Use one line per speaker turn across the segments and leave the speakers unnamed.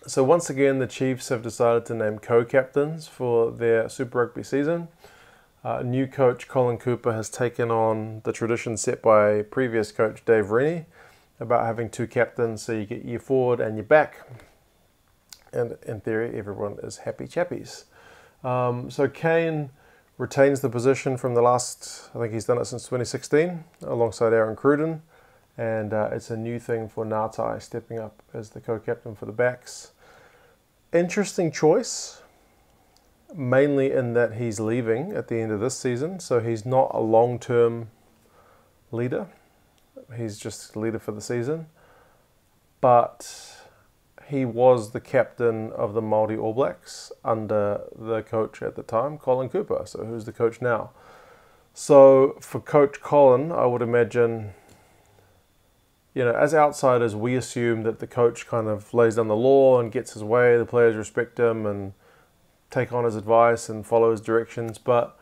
So once again, the Chiefs have decided to name co-captains for their Super Rugby season. New coach Colin Cooper has taken on the tradition set by previous coach Dave Rennie about having two captains, so you get your forward and your back. And in theory, everyone is happy chappies. So Kane retains the position from the last, I think he's done it since 2016, alongside Aaron Cruden. And it's a new thing for Ngatai stepping up as the co-captain for the backs. Interesting choice, mainly in that he's leaving at the end of this season, so he's not a long-term leader. He's just a leader for the season. But he was the captain of the Māori All Blacks under the coach at the time, Colin Cooper, so who's the coach now. So for Coach Colin, I would imagine, you know, as outsiders, we assume that the coach kind of lays down the law and gets his way, the players respect him and take on his advice and follow his directions. But,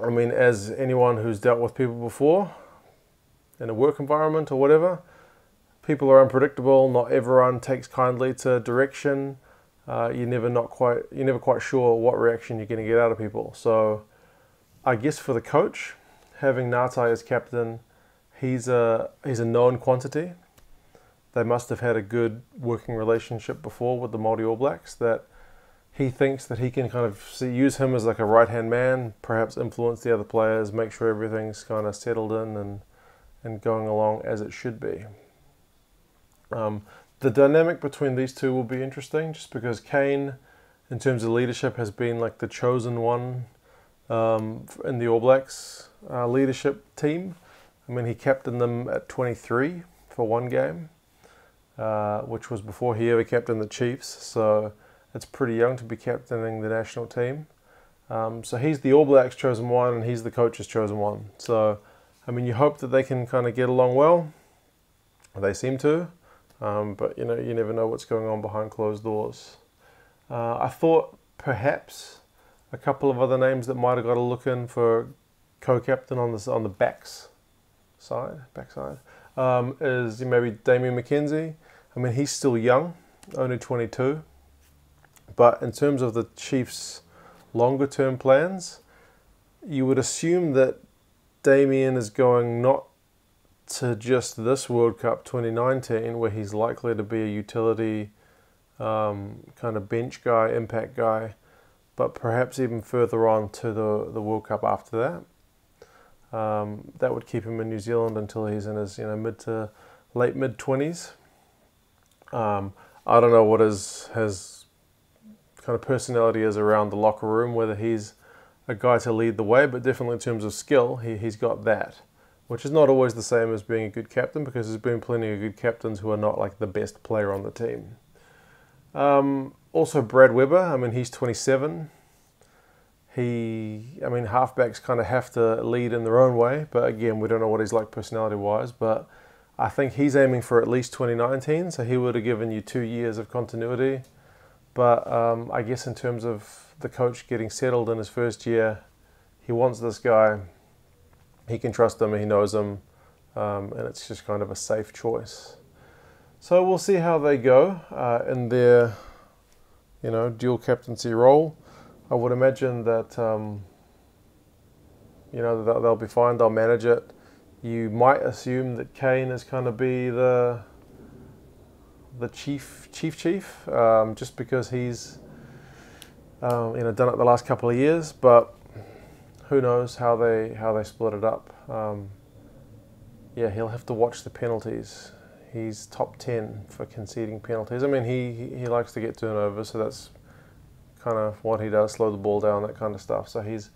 I mean, as anyone who's dealt with people before, in a work environment or whatever, people are unpredictable. Not everyone takes kindly to direction. You're never quite sure what reaction you're going to get out of people. So I guess for the coach, having Ngatai as captain, he's a known quantity. They must have had a good working relationship before with the Māori All Blacks, that he thinks that he can kind of use him as like a right-hand man, perhaps influence the other players, make sure everything's kind of settled in and going along as it should be. The dynamic between these two will be interesting, just because Kane, in terms of leadership, has been like the chosen one in the All Blacks leadership team. I mean, he captained them at 23 for one game, which was before he ever captained the Chiefs. So it's pretty young to be captaining the national team. So he's the All Blacks chosen one, and he's the coach's chosen one. So, I mean, you hope that they can kind of get along well. They seem to. But, you know, you never know what's going on behind closed doors. I thought perhaps a couple of other names that might have got a look in for co-captain on the backside, is maybe Damian McKenzie. I mean, he's still young, only 22. But in terms of the Chiefs' longer-term plans, you would assume that Damian is going not to just this World Cup 2019, where he's likely to be a utility kind of bench guy, impact guy, but perhaps even further on to the World Cup after that. That would keep him in New Zealand until he's in his mid to late mid-20s. I don't know what his kind of personality is around the locker room, whether he's a guy to lead the way, but definitely in terms of skill, he's got that, which is not always the same as being a good captain, because there's been plenty of good captains who are not like the best player on the team. Also Brad Weber, I mean, he's 27. Halfbacks kind of have to lead in their own way, but again, we don't know what he's like personality-wise, but I think he's aiming for at least 2019, so he would have given you 2 years of continuity. But I guess in terms of the coach getting settled in his first year, he wants this guy. He can trust him, he knows him, and it's just kind of a safe choice. So we'll see how they go in their, dual captaincy role. I would imagine that, they'll be fine, they'll manage it. You might assume that Kane is going to be the chief, just because he's, done it the last couple of years, but who knows how they split it up. He'll have to watch the penalties. He's top 10 for conceding penalties. I mean, he likes to get turnovers, so that's kind of what he does, slow the ball down, that kind of stuff. So he's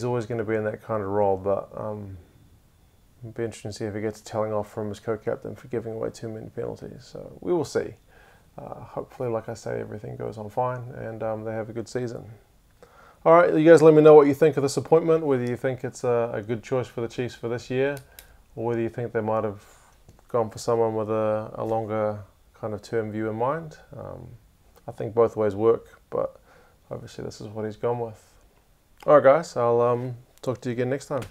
always going to be in that kind of role, but it'll be interesting to see if he gets telling off from his co-captain for giving away too many penalties. So we will see. Hopefully, like I say, everything goes on fine and they have a good season. All right, you guys let me know what you think of this appointment, whether you think it's a good choice for the Chiefs for this year, or whether you think they might have gone for someone with a longer kind of term view in mind. I think both ways work, but obviously this is what he's gone with. All right, guys, I'll talk to you again next time.